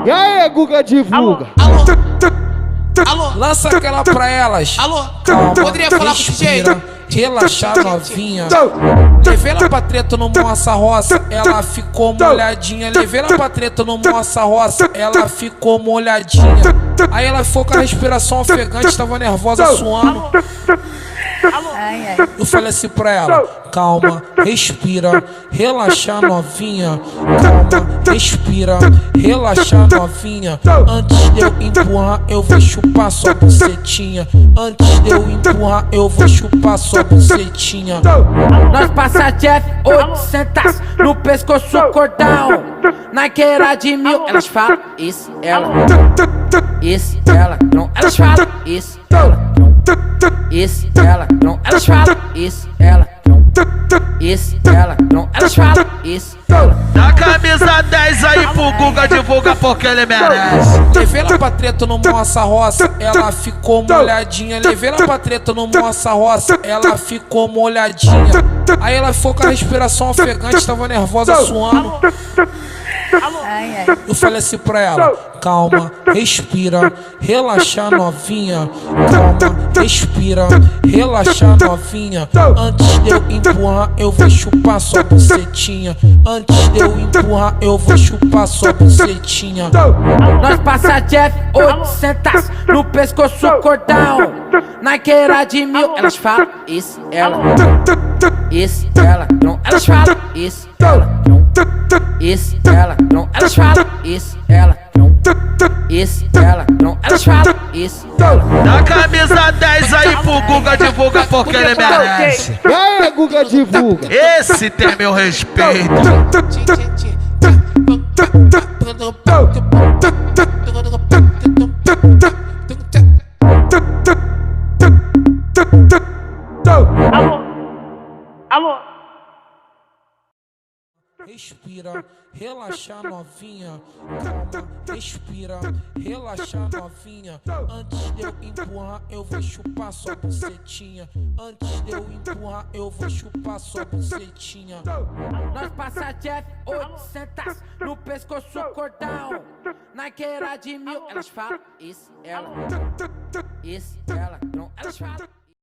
E aí, Guga divulga. Alô, Lança aquela pra elas. alô, Calma, poderia falar com o DJ? respira, relaxar novinha. Levei ela pra treta no Moça Roça, ela ficou molhadinha. Levei ela pra treta no Moça Roça, ela ficou molhadinha. Aí ela ficou com a respiração ofegante, tava nervosa, suando. Eu falei assim pra ela: calma, respira, relaxa novinha. Calma, respira, relaxa novinha. Antes de eu empurrar, eu vou chupar sua bucetinha. Antes de eu empurrar, eu vou chupar sua bucetinha. Nós passa Jeff 800 no pescoço cordão. Na queira de 1000, elas falam isso, ela. Isso, ela, não. Elas falam isso, ela, não. Isso, ela, não. Elas falam isso, ela, não. Isso, ela, não. Elas falam isso, ela. Dá camisa 10 aí pro Guga divulga porque ele merece. Levei ela pra treta no Moça Roça, ela ficou molhadinha. Levei ela pra treta no Moça Roça, ela ficou molhadinha. Aí ela ficou com a respiração ofegante, tava nervosa, suando. Eu falei assim pra ela: calma, respira, relaxa novinha. Calma, respira, relaxa novinha. Antes de eu empurrar, eu vou chupar sua bucetinha. Antes de eu empurrar, eu vou chupar sua bucetinha. Nós passa Jeff 800 no pescoço cordão. Na queira de 1000, elas falam isso, ela. Isso, ela, não. Elas falam isso, ela, não. Isso, ela, não. Elas falam isso, ela, não. Isso, ela, não. Elas falam isso, ela. Dá camisa 10 aí pro Guga divulga porque ele merece. E aí, Guga divulga. Esse tem meu respeito. Alô. Respira, relaxa novinha. Calma, respira, relaxa novinha. Antes de eu empurrar, eu vou chupar sua bucetinha. Antes de eu empurrar, eu vou chupar sua bucetinha. Nós passa Jeff 800 no pescoço cordão. Na queira de 1000, elas falam isso, ela. Isso, ela, não. Elas falam